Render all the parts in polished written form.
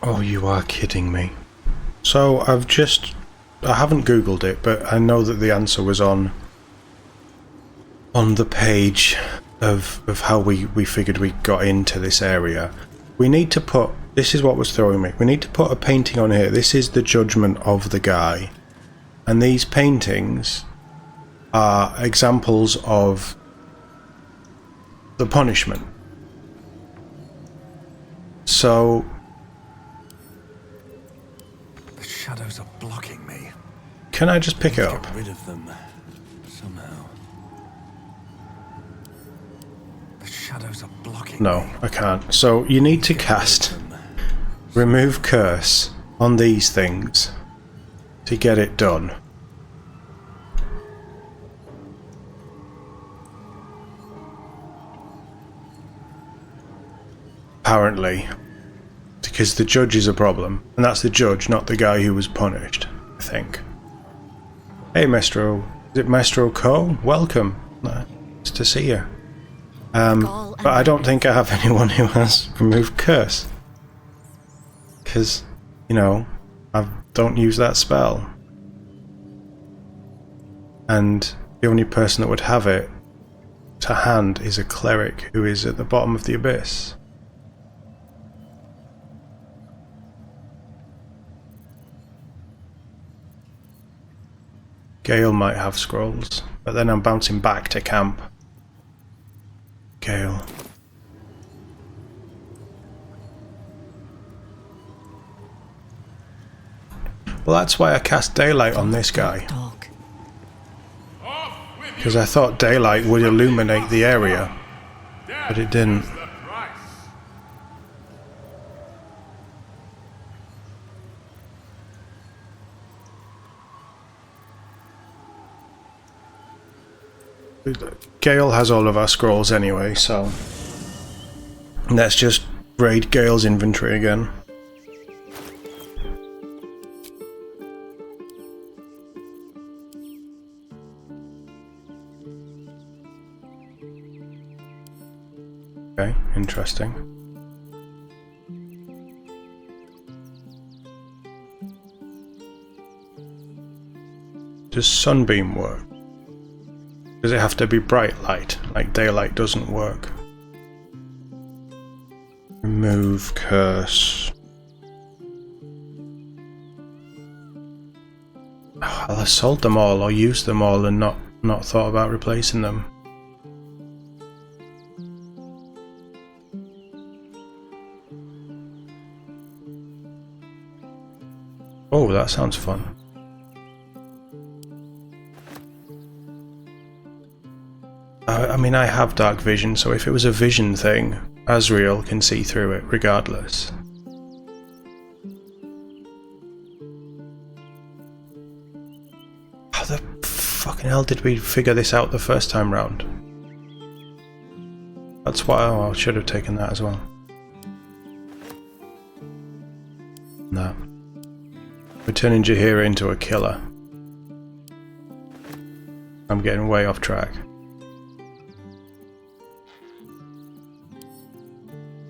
Oh, you are kidding me. So I haven't googled it, but I know that the answer was on the page of how we figured we got into this area. We need to put, this is what was throwing me, we need to put a painting on here. This is the judgment of the guy, and these paintings are examples of the punishment. So the shadows are blocking me. Can I just pick it up? Get rid of them somehow. The shadows are blocking me. No, I can't. So you need to cast remove curse on these things to get it done. Apparently, because the judge is a problem, and that's the judge, not the guy who was punished, I think. Hey, Maestro. Is it Maestro Co? Welcome. Nice to see you. But I don't think I have anyone who has removed curse. Because, you know, I don't use that spell. And the only person that would have it to hand is a cleric who is at the bottom of the abyss. Gale might have scrolls, but then I'm bouncing back to camp. Gale. Well, that's why I cast daylight on this guy. Because I thought daylight would illuminate the area, but it didn't. Gale has all of our scrolls anyway, so let's just raid Gale's inventory again. Okay, interesting. Does sunbeam work? Does it have to be bright light, like daylight doesn't work? Remove curse. Oh, I'll have sold them all or used them all and not thought about replacing them. Oh, that sounds fun. I mean, I have dark vision, so if it was a vision thing, Azriel can see through it regardless. How the fucking hell did we figure this out the first time round? That's why I should have taken that as well. That. We're turning Jaheira into a killer. I'm getting way off track.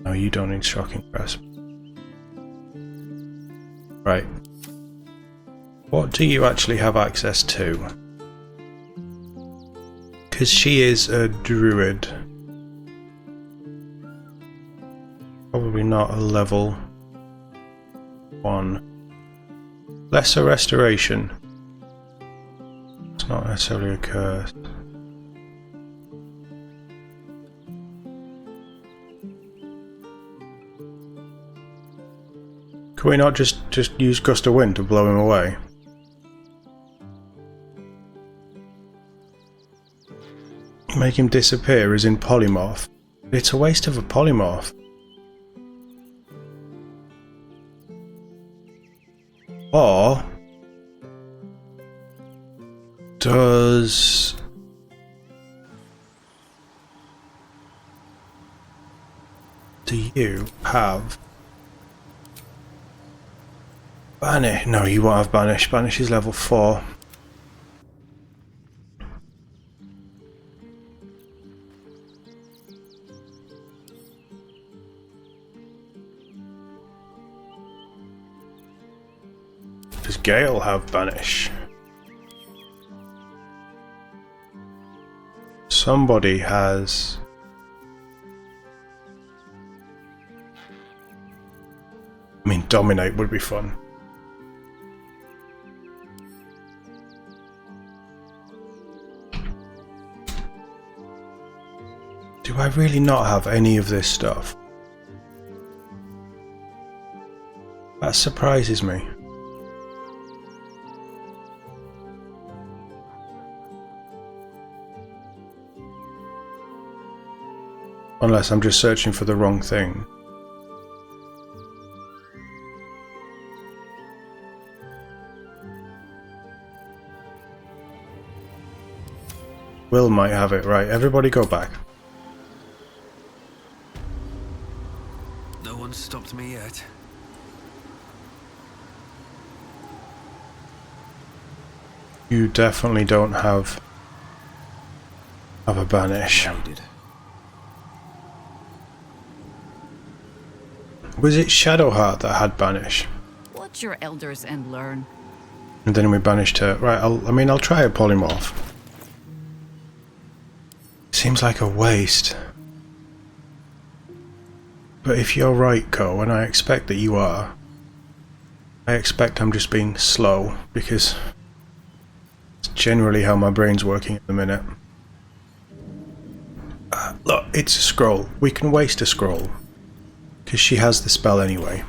No, you don't need shocking grasp. Right. What do you actually have access to? Because she is a druid. Probably not a level 1. Lesser restoration. It's not necessarily a curse. Can we not just use gust of wind to blow him away? Make him disappear as in polymorph. It's a waste of a polymorph. Or does you have Banish? No, you won't have Banish. Banish is level 4. Does Gale have banish? Somebody has... I mean, dominate would be fun. Do I really not have any of this stuff? That surprises me. Unless I'm just searching for the wrong thing. Will might have it. Right, everybody go back. No one's stopped me yet. You definitely don't have a banish. Loaded. Was it Shadowheart that had banish? Watch your elders and learn. And then we banished her. Right, I'll try a polymorph. Seems like a waste. But if you're right, Co, and I expect that you are, I expect I'm just being slow, because it's generally how my brain's working at the minute. Look, it's a scroll. We can waste a scroll, because she has the spell anyway.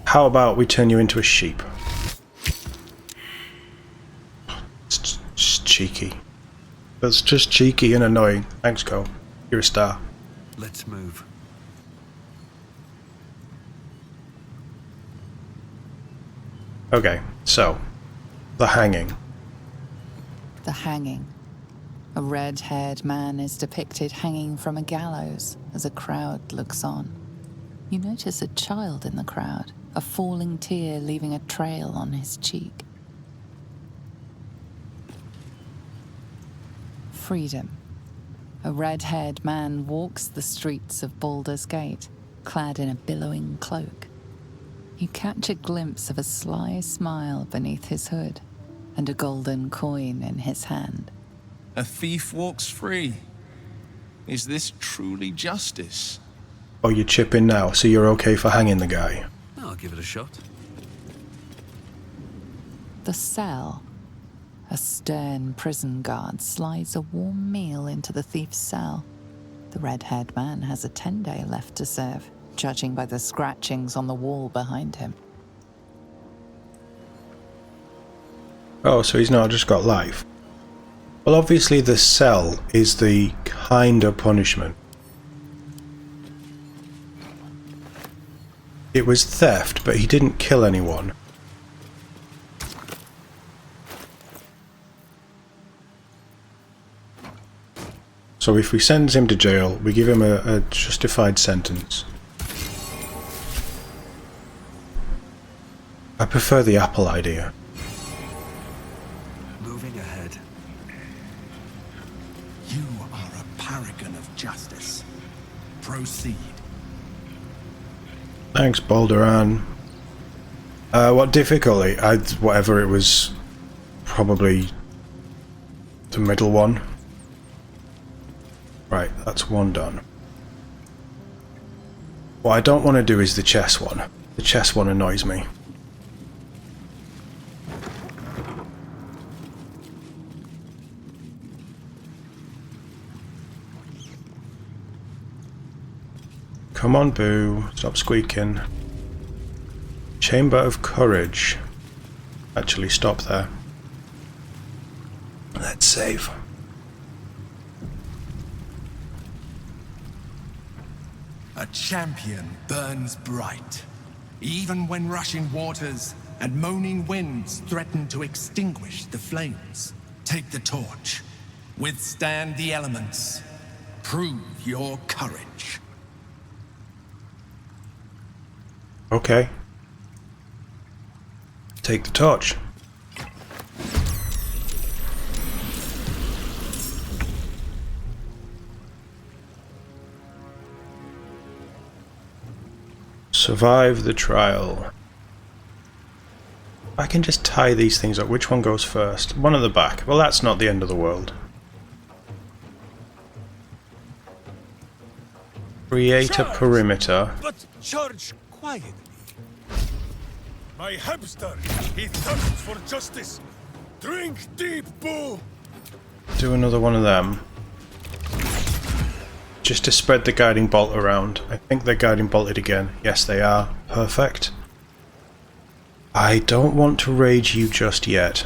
How about we turn you into a sheep? It's just cheeky. That's just cheeky and annoying. Thanks, Co. You're a star. Let's move. Okay, so, the hanging. The hanging. A red-haired man is depicted hanging from a gallows as a crowd looks on. You notice a child in the crowd, a falling tear leaving a trail on his cheek. Freedom. A red-haired man walks the streets of Baldur's Gate, clad in a billowing cloak. You catch a glimpse of a sly smile beneath his hood, and a golden coin in his hand. A thief walks free. Is this truly justice? Oh, you're chipping now, so you're okay for hanging the guy. I'll give it a shot. The cell. A stern prison guard slides a warm meal into the thief's cell. The red-haired man has a 10-day left to serve, judging by the scratchings on the wall behind him. Oh, so he's not just got life. Well, obviously the cell is the kinder punishment. It was theft, but he didn't kill anyone. So if we send him to jail, we give him a justified sentence. I prefer the apple idea. Moving ahead. You are a paragon of justice. Proceed. Thanks, Baldur. What difficulty? Whatever it was, probably the middle one. Right, that's one done. What I don't want to do is the chess one. The chess one annoys me. Come on, Boo. Stop squeaking. Chamber of Courage. Actually, stop there. Let's save. A champion burns bright, even when rushing waters and moaning winds threaten to extinguish the flames. Take the torch. Withstand the elements. Prove your courage. Okay. Take the torch. Survive the trial. I can just tie these things up. Which one goes first? One at the back. Well, that's not the end of the world. Create a perimeter. But charge quietly. My hamster, he thirsts for justice. Drink deep, Boo! Do another one of them. Just to spread the guiding bolt around. I think they're guiding bolted again. Yes, they are. Perfect. I don't want to rage you just yet.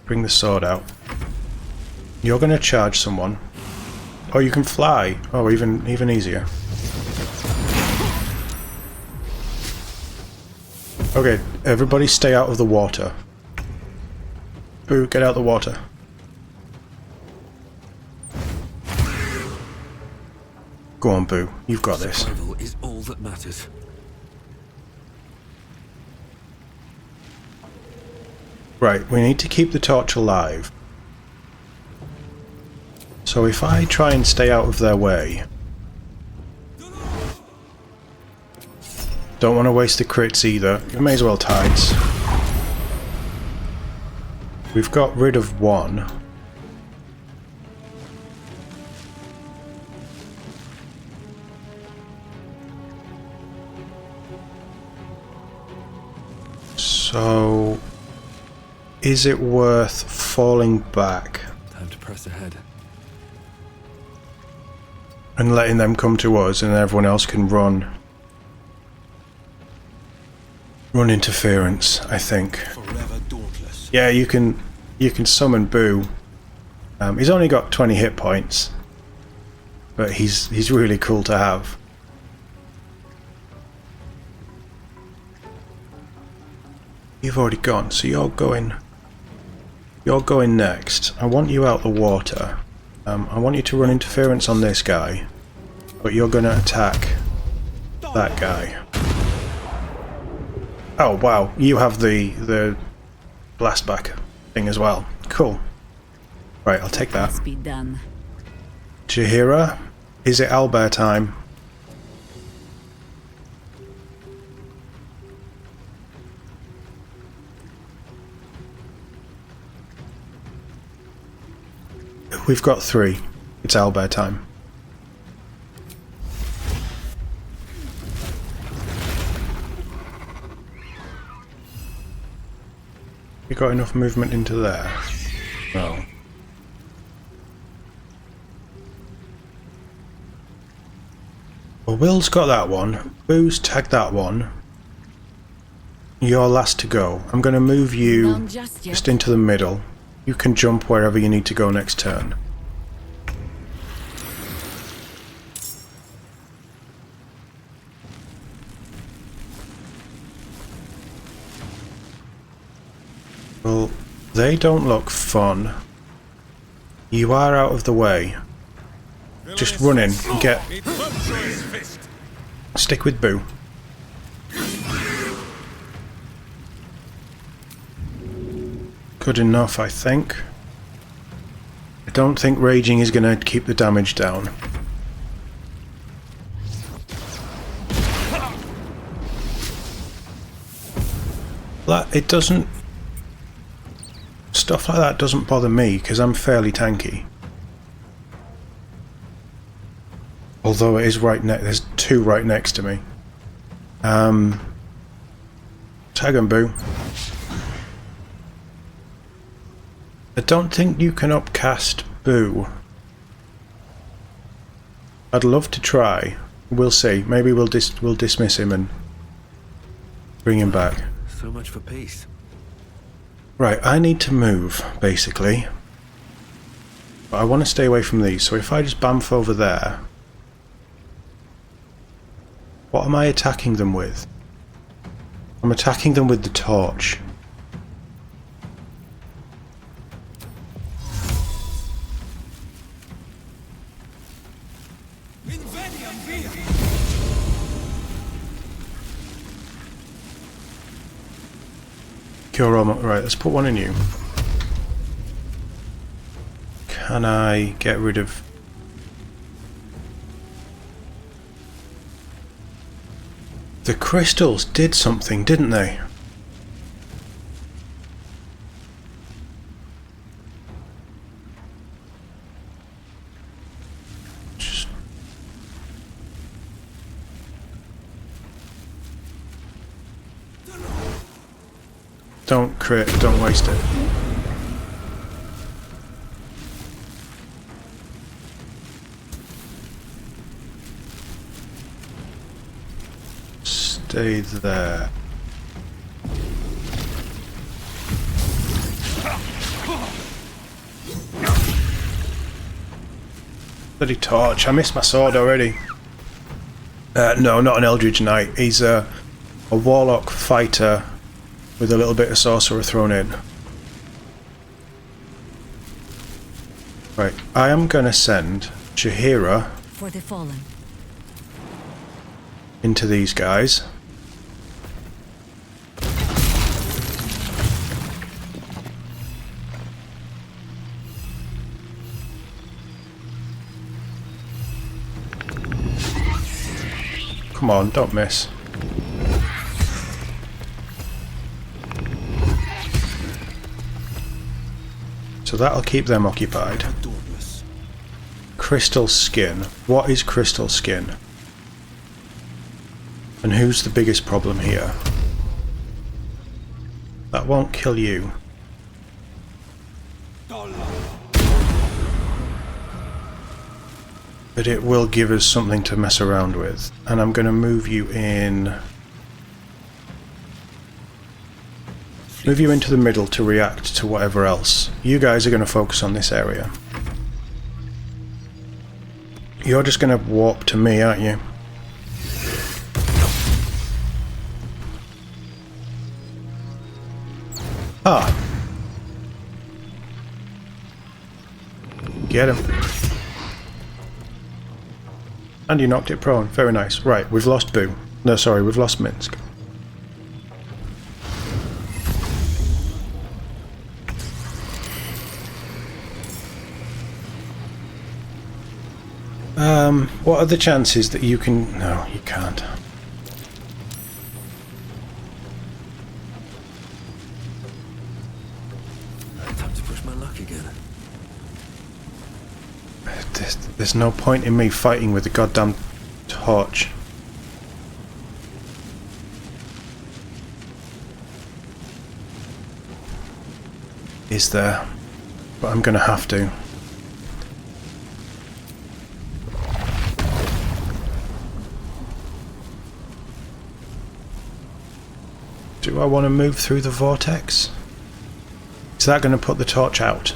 Bring the sword out. You're going to charge someone. Oh, you can fly. Oh, even easier. Okay, everybody stay out of the water. Boo, get out of the water. Go on, Boo. You've got this. Survival is all that matters. Right, we need to keep the torch alive. So if I try and stay out of their way... Don't want to waste the crits either. You may as well tides. We've got rid of one. So... is it worth falling back Time to press ahead. and letting them come to us and everyone else can run interference, I think. Forever dauntless. Yeah, you can summon Boo. He's only got 20 hit points, but he's really cool to have. You've already gone, so you're going next. I want you out the water. I want you to run interference on this guy, but you're going to attack that guy. Oh wow, you have the blast back thing as well. Cool. Right, I'll take that. Must be done. Jahira, is it owlbear time? We've got 3. It's owlbear time. You got enough movement into there? No. Well, Will's got that one. Boo's tagged that one. You're last to go. I'm going to move you None just yet. just into the middle. You can jump wherever you need to go next turn. Well, they don't look fun. You are out of the way. Just run in and get... It virtuous fist. Stick with Boo. Good enough, I think. I don't think raging is going to keep the damage down. It doesn't... Stuff like that doesn't bother me because I'm fairly tanky. Although it is right next, there's 2 right next to me. Tag 'em, Boo. I don't think you can upcast Boo. I'd love to try. We'll see. Maybe we'll dismiss him and bring him back. So much for peace. Right, I need to move, basically. But I want to stay away from these, so if I just bamf over there... What am I attacking them with? I'm attacking them with the torch. Cure all right, let's put one in you. Can I get rid of... The crystals did something, didn't they? Don't crit, don't waste it. Stay there. Bloody torch, I missed my sword already. No, not an Eldritch Knight. He's a warlock fighter with a little bit of sorcerer thrown in. Right, I am going to send Shahira For the fallen. into these guys. Come on, don't miss. So that'll keep them occupied. Duellist. Crystal skin. What is crystal skin? And who's the biggest problem here? That won't kill you. But it will give us something to mess around with. And I'm going to move you in... Move you into the middle to react to whatever else. You guys are going to focus on this area. You're just going to warp to me, aren't you? Ah. Get him. And you knocked it prone. Very nice. Right, we've lost Boo. No, sorry, we've lost Minsk. What are the chances that you can... No, you can't. Time to push my luck again. There's no point in me fighting with the goddamn torch. Is there? But I'm gonna have to. Do I want to move through the vortex? Is that going to put the torch out?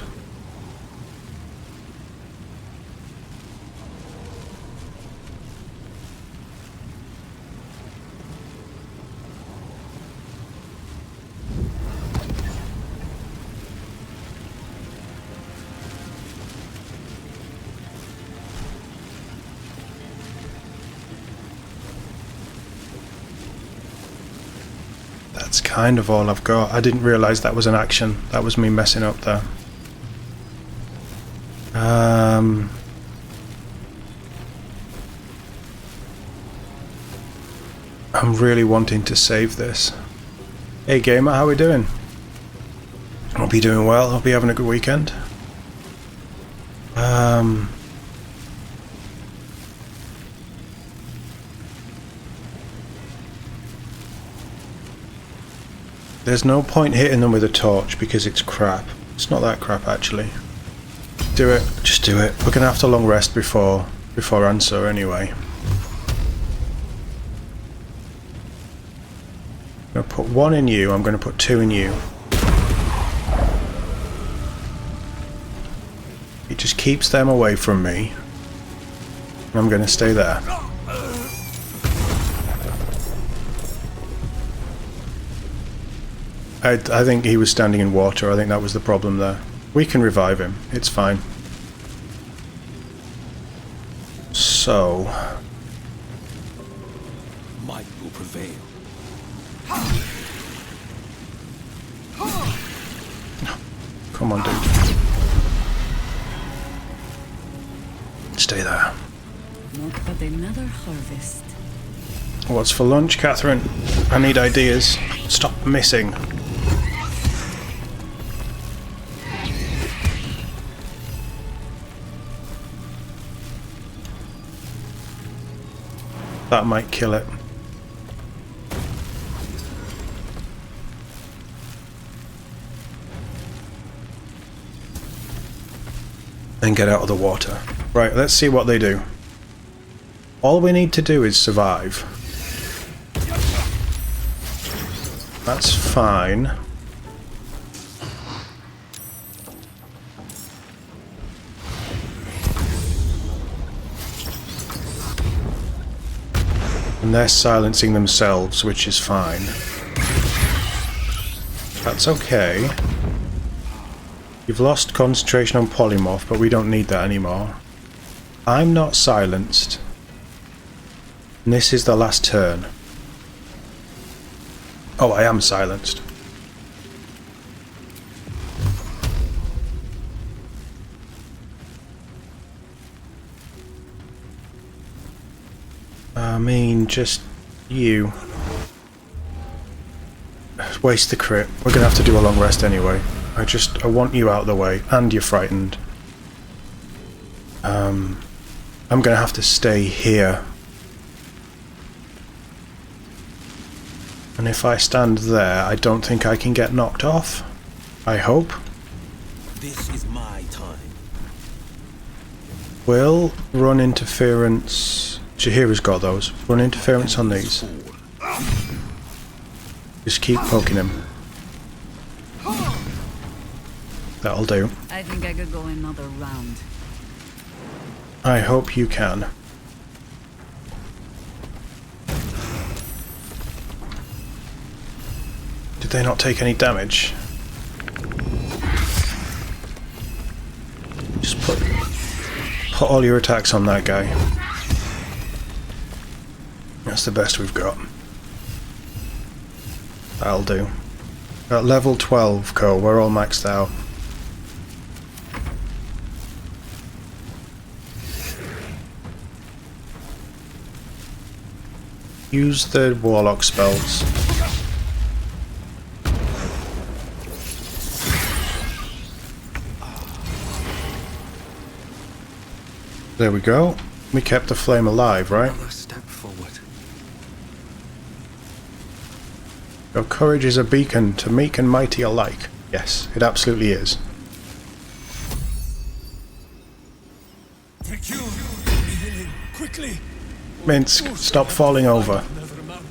That's kind of all I've got. I didn't realise that was an action. That was me messing up there. I'm really wanting to save this. Hey gamer, how we doing? Hope you're doing well. Hope you're having a good weekend. There's no point hitting them with a torch because it's crap. It's not that crap actually. Do it. Just do it. We're gonna have to long rest before answer anyway. I'm gonna put one in you. I'm gonna put two in you. It just keeps them away from me. And I'm gonna stay there. I think he was standing in water. I think that was the problem there. We can revive him. It's fine. So... Might will prevail. Come on, dude. Stay there. Not but another harvest. What's for lunch, Catherine? I need ideas. Stop missing. That might kill it. and get out of the water. Right, let's see what they do. All we need to do is survive. That's fine. And they're silencing themselves, which is fine. That's okay. You've lost concentration on polymorph, but we don't need that anymore. I'm not silenced. And this is the last turn. Oh, I am silenced. I mean, just you. Waste the crit. We're gonna have to do a long rest anyway. I want you out of the way, and you're frightened. I'm gonna have to stay here. And if I stand there, I don't think I can get knocked off. I hope. This is my time. Will run interference. Jahira's got those. Run interference on these. Just keep poking him. That'll do. I think I could go another round. I hope you can. Did they not take any damage? Just put all your attacks on that guy. That's the best we've got. That'll do. At level 12, Cole, we're all maxed out. Use the warlock spells. There we go. We kept the flame alive, right? Another step forward. Your courage is a beacon to meek and mighty alike. Yes, it absolutely is. Take you. Healing quickly. Minsk, stop falling over. Never mount.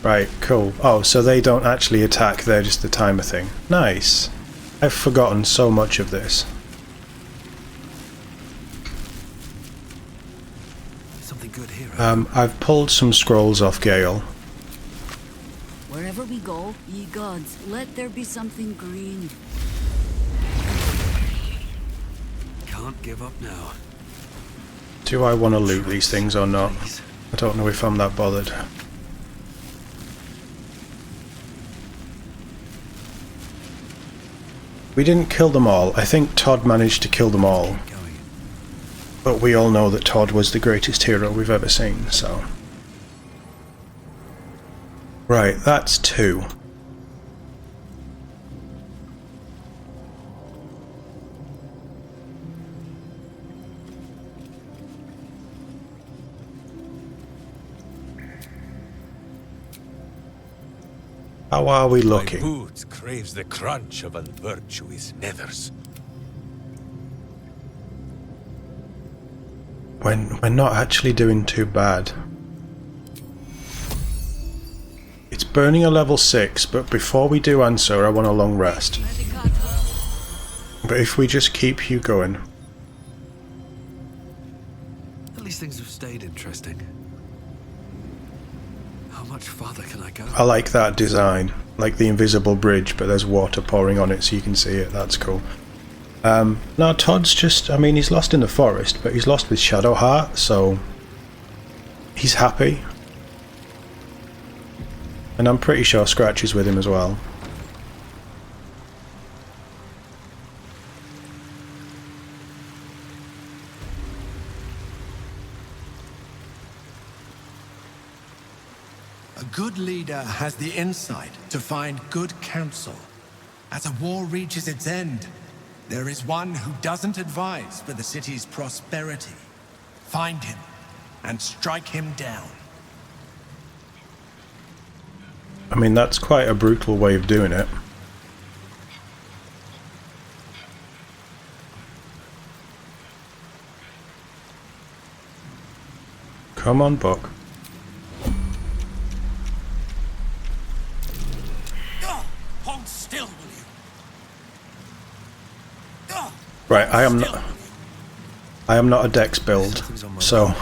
Right, cool. Oh, so they don't actually attack, they're just the timer thing. Nice. I've forgotten so much of this. Something good here. I've pulled some scrolls off Gale. Wherever we go, ye gods, let there be something green. Can't give up now. Do I want to loot these things or not? Please. I don't know if I'm that bothered. We didn't kill them all. I think Todd managed to kill them all. Keep going. But we all know that Todd was the greatest hero we've ever seen, so... Right, that's 2. How are we My looking? boots craves the crunch of unvirtuous nethers. We're not actually doing too bad. It's burning a level 6, but before we do answer, I want a long rest. But if we just keep you going. At least things have stayed interesting. How much farther can I go? I like that design. Like the invisible bridge, but there's water pouring on it so you can see it. That's cool. Now Todd's just, I mean, he's lost in the forest, but he's lost with Shadowheart, so he's happy. And I'm pretty sure Scratch is with him as well. A good leader has the insight to find good counsel. As a war reaches its end, there is one who doesn't advise for the city's prosperity. Find him and strike him down. I mean, that's quite a brutal way of doing it. Come on, book. Hold still, will you? Right, I am not a dex build, so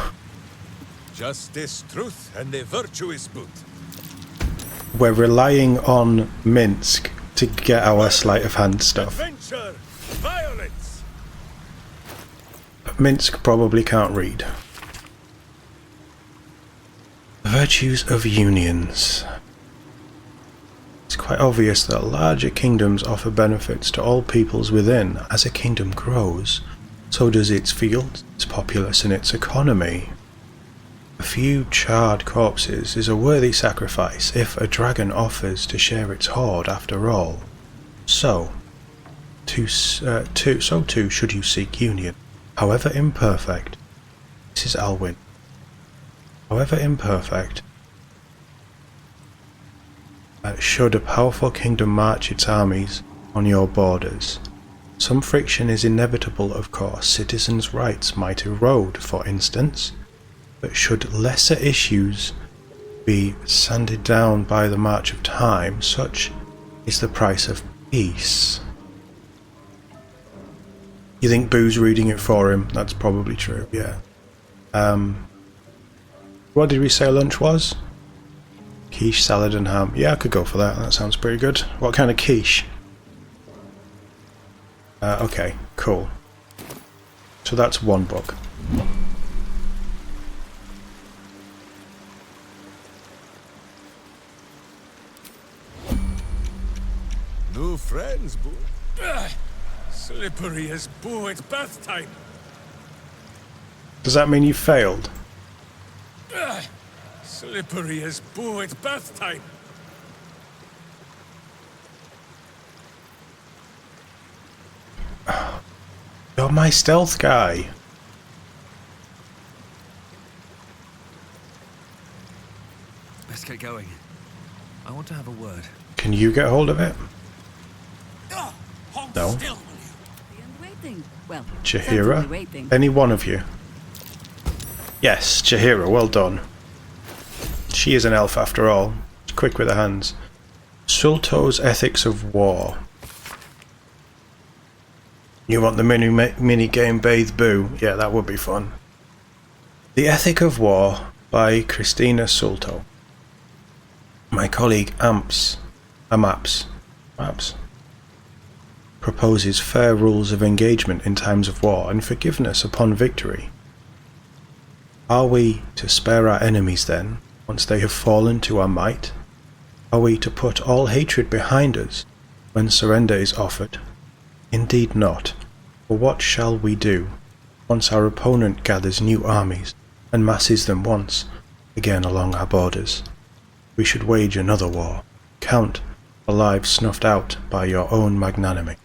Justice, truth, and a virtuous boot. we're relying on Minsk to get our sleight of hand stuff. Adventure, violence. But Minsk probably can't read. The virtues of unions. It's quite obvious that larger kingdoms offer benefits to all peoples within. As a kingdom grows, so does its fields, its populace, and its economy. A few charred corpses is a worthy sacrifice if a dragon offers to share its hoard after all. So too should you seek union, however imperfect. This is Alwyn. However imperfect, should a powerful kingdom march its armies on your borders. Some friction is inevitable, of course. Citizens' rights might erode, for instance, but should lesser issues be sanded down by the march of time, such is the price of peace. You think Boo's reading it for him? That's probably true, yeah. What did we say lunch was? Quiche, salad and ham. Yeah, I could go for that. That sounds pretty good. What kind of quiche? Okay, cool. So that's one book. New friends, Boo. Slippery as Boo at bath time. Does that mean you failed? Slippery as Boo at bath time. You're my stealth guy. Let's get going. I want to have a word. Can you get hold of it? Hold No. still, will you? And waiting. Well, Jahira? certainly waiting. Any one of you? Yes, Jahira, well done. She is an elf after all. Quick with her hands. Sulto's Ethics of War. You want the mini game Bathe Boo? Yeah, that would be fun. The Ethic of War by Christina Sulto. My colleague Amaps proposes fair rules of engagement in times of war and forgiveness upon victory. Are we to spare our enemies then, once they have fallen to our might? Are we to put all hatred behind us when surrender is offered? Indeed not. For what shall we do once our opponent gathers new armies and masses them once again along our borders? We should wage another war. Count the lives snuffed out by your own magnanimity.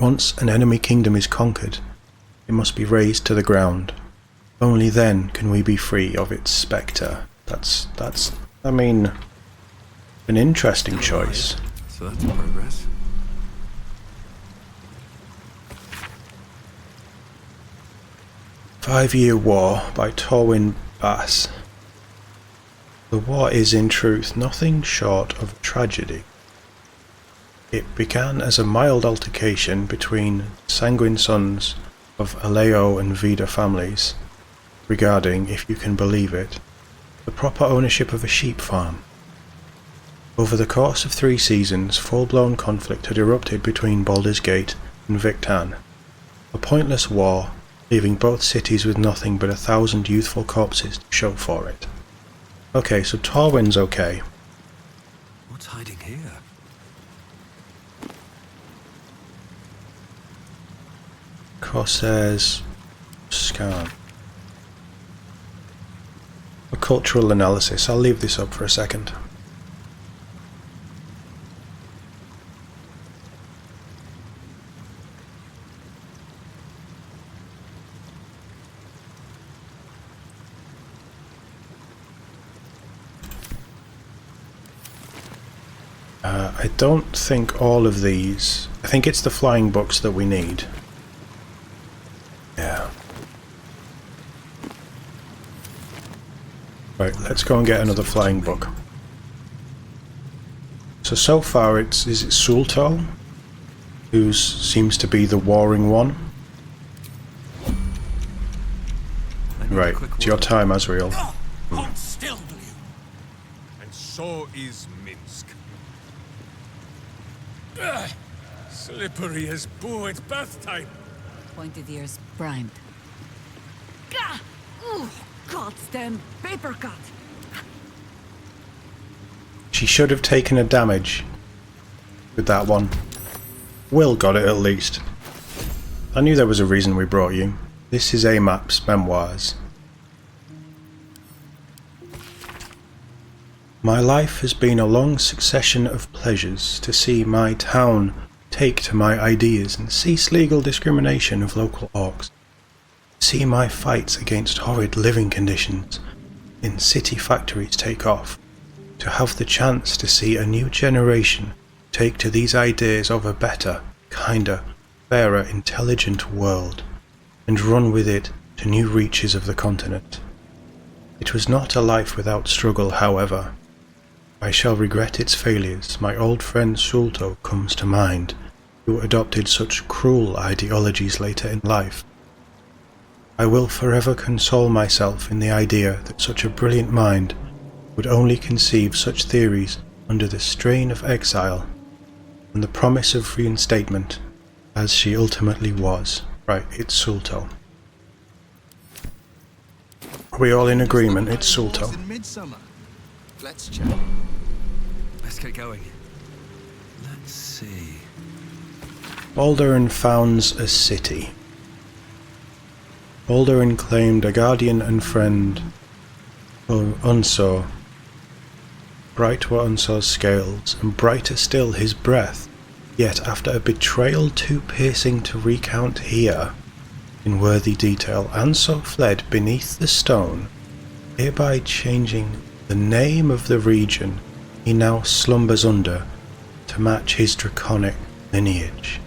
Once an enemy kingdom is conquered, it must be razed to the ground. Only then can we be free of its spectre. That's I mean, an interesting choice. So that's progress. Five-Year War by Torwin Bass. The war is in truth nothing short of a tragedy. It began as a mild altercation between sanguine sons of Aleo and Vida families regarding, if you can believe it, the proper ownership of a sheep farm. Over the course of 3 seasons, full-blown conflict had erupted between Baldur's Gate and Victan. A pointless war, leaving both cities with nothing but 1,000 youthful corpses to show for it. Okay, so Torwin's okay. What's hiding here? Corsairs, Scan. A cultural analysis. I'll leave this up for a second. I don't think all of these... I think it's the flying books that we need. Yeah. Right, let's go and get another flying book. So far is it Sulto, who seems to be the warring one? Right, it's your time, Azriel. Hold still, will you? And so is Minsk. Slippery as boo at bath time. Pointed ears primed. Gah! Ooh, goddamn paper cut! She should have taken a damage with that one. Will got it at least. I knew there was a reason we brought you. This is Amap's memoirs. My life has been a long succession of pleasures to see my town take to my ideas and cease legal discrimination of local orcs. See my fights against horrid living conditions in city factories take off. To have the chance to see a new generation take to these ideas of a better, kinder, fairer, intelligent world, and run with it to new reaches of the continent. It was not a life without struggle, however. I shall regret its failures. My old friend Sulto comes to mind, who adopted such cruel ideologies later in life. I will forever console myself in the idea that such a brilliant mind would only conceive such theories under the strain of exile and the promise of reinstatement, as she ultimately was. Right, it's Sulto. Are we all in agreement? It's Sulto. Let's check. Let's get going. Let's see. Baldur founds a city. Baldur claimed a guardian and friend for Unso. Bright were Unso's scales, and brighter still his breath. Yet after a betrayal too piercing to recount here, in worthy detail, Unso fled beneath the stone, hereby changing the name of the region he now slumbers under to match his draconic lineage.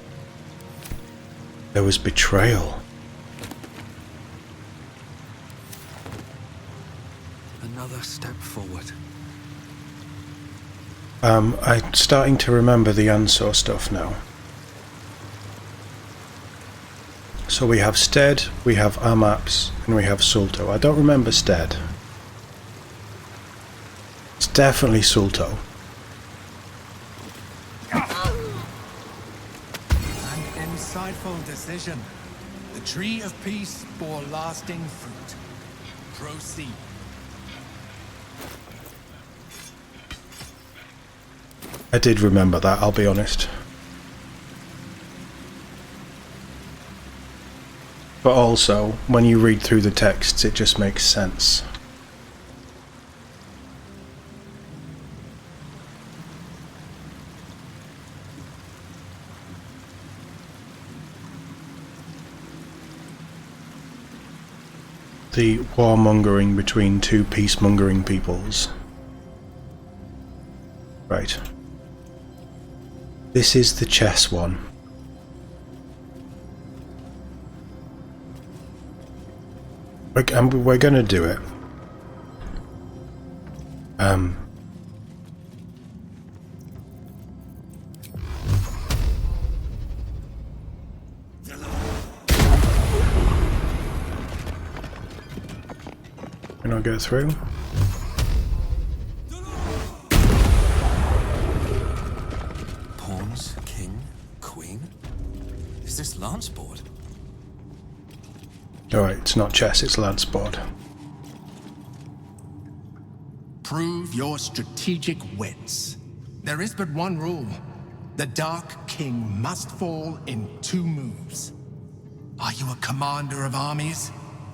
There was betrayal. Another step forward. I'm starting to remember the Ansor stuff now. So we have Stead, we have Amaps, and we have Sulto. I don't remember Stead. It's definitely Sulto. An insightful decision. The tree of peace bore lasting fruit. Proceed. I did remember that, I'll be honest. But also, when you read through the texts, it just makes sense. The warmongering between two peacemongering peoples. Right. This is the chess one. We're gonna do it. Can I go through? Pawns, king, queen. Is this lance board? Alright, it's not chess, it's lance board. Prove your strategic wits. There is but one rule. The Dark King must fall in 2 moves. Are you a commander of armies?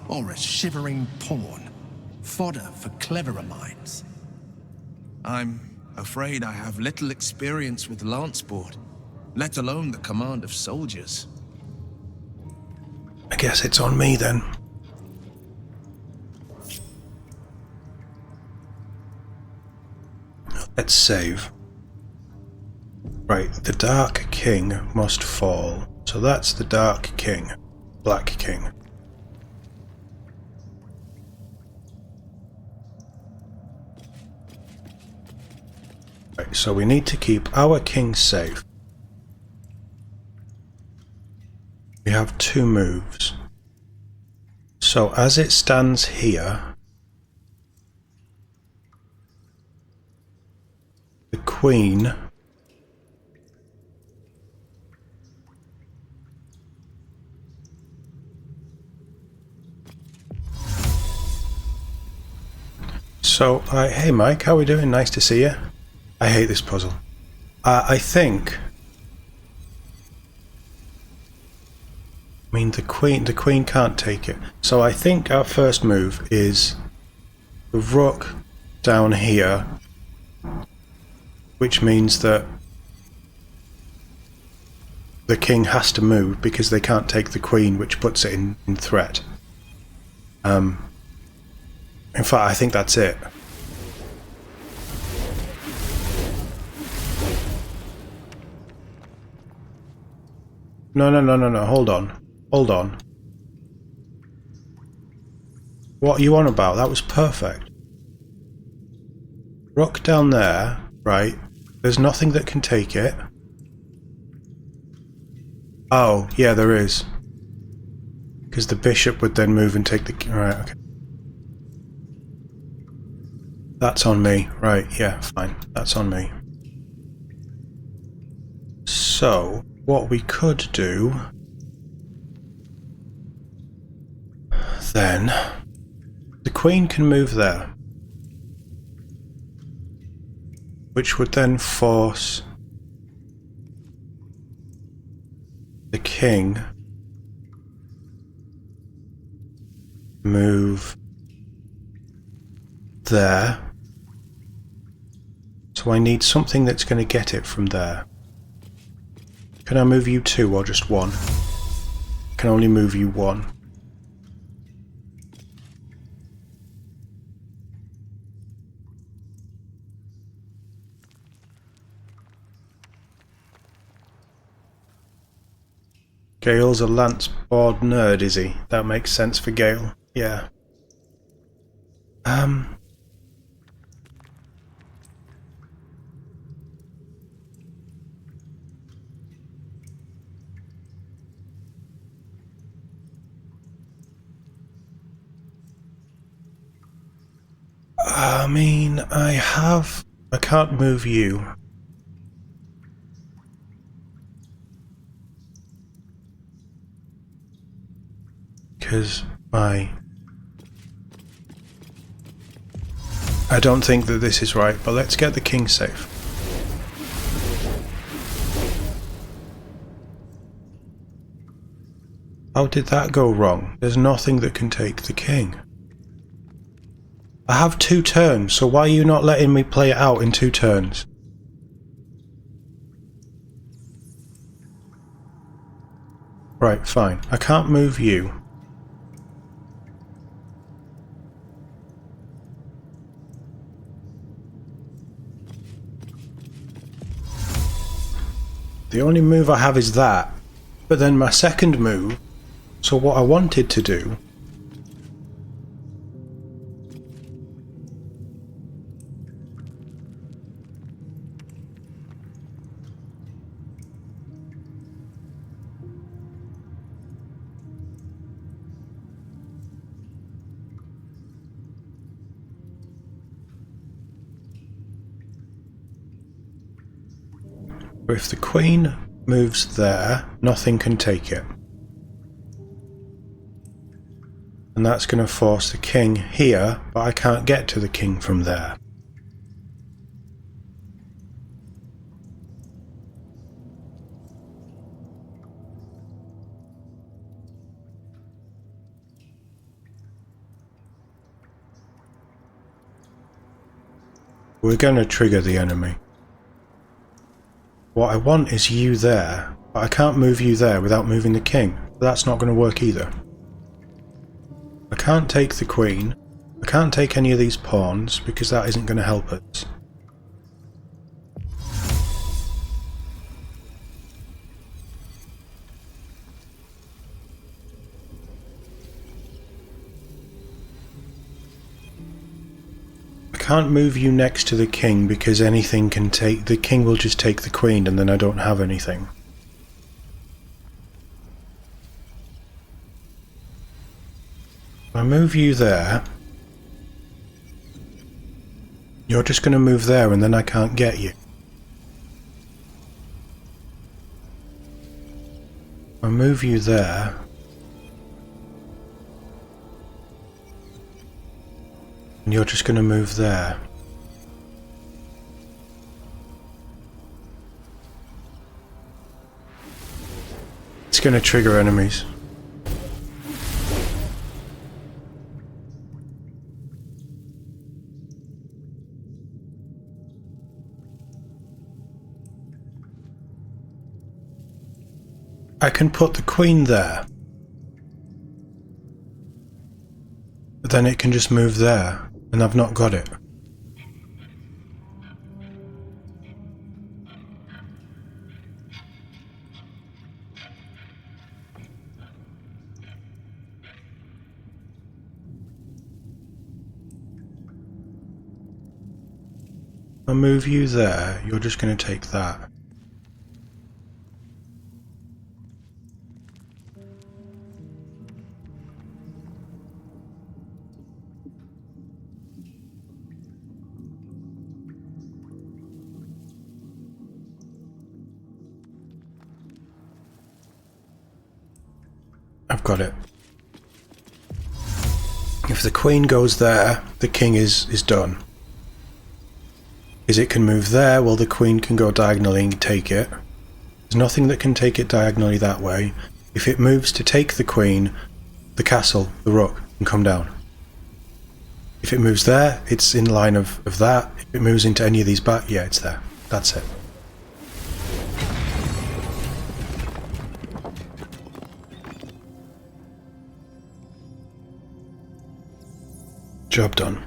Or a shivering pawn? Fodder for cleverer minds. I'm afraid I have little experience with lance board, let alone the command of soldiers. I guess it's on me then. Let's save. Right, the Dark King must fall. So that's the Dark King. Black King. Right, so we need to keep our king safe. We have 2 moves. So as it stands here, the queen So, hey Mike, how are we doing? Nice to see you. I hate this puzzle. I think... I mean, the queen can't take it. So I think our first move is the rook down here, which means that the king has to move because they can't take the queen, which puts it in threat. In fact, I think that's it. No, hold on. What are you on about? That was perfect. Rook down there, right? There's nothing that can take it. Oh, yeah, there is. Because the bishop would then move and take the... Right, okay. That's on me. Right, yeah, fine. That's on me. So, what we could do... Then... The queen can move there. Which would then force... the king... move... there. So I need something that's going to get it from there. Can I move you 2 or just 1? I can only move you 1. Gale's a lance board nerd, is he? That makes sense for Gale. Yeah. I mean, I can't move you. Because I don't think that this is right, but let's get the king safe. How did that go wrong? There's nothing that can take the king. I have 2 turns, so why are you not letting me play it out in 2 turns? Right, fine. I can't move you. The only move I have is that. But then my second move, so what I wanted to do... If the queen moves there, nothing can take it. And that's going to force the king here, but I can't get to the king from there. We're going to trigger the enemy. What I want is you there, but I can't move you there without moving the king. That's not going to work either. I can't take the queen. I can't take any of these pawns because that isn't going to help us. I can't move you next to the king because anything can take... The king will just take the queen and then I don't have anything. I move you there. You're just going to move there and then I can't get you. I move you there. And you're just going to move there. It's going to trigger enemies. I can put the queen there. But then it can just move there. And I've not got it. I'll move you there, you're just going to take that. I've got it. If the queen goes there, the king is done. Because it can move there, well the queen can go diagonally and take it. There's nothing that can take it diagonally that way. If it moves to take the queen, the castle, the rook, can come down. If it moves there, it's in line of that. If it moves into any of these back, yeah, it's there. That's it. Job done.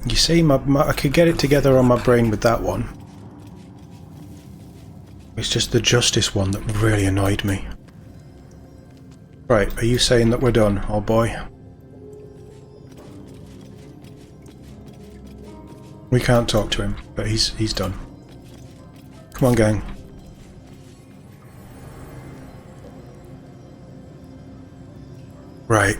You see, I could get it together on my brain with that one. It's just the justice one that really annoyed me. Right, are you saying that we're done, old boy? We can't talk to him, but he's done. Come on, gang. Right.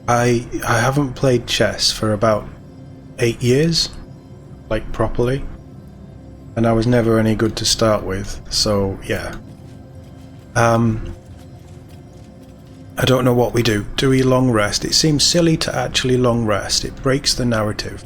I haven't played chess for about 8 years, like properly, and I was never any good to start with, so yeah. I don't know what we do. Do we long rest? It seems silly to actually long rest. It breaks the narrative.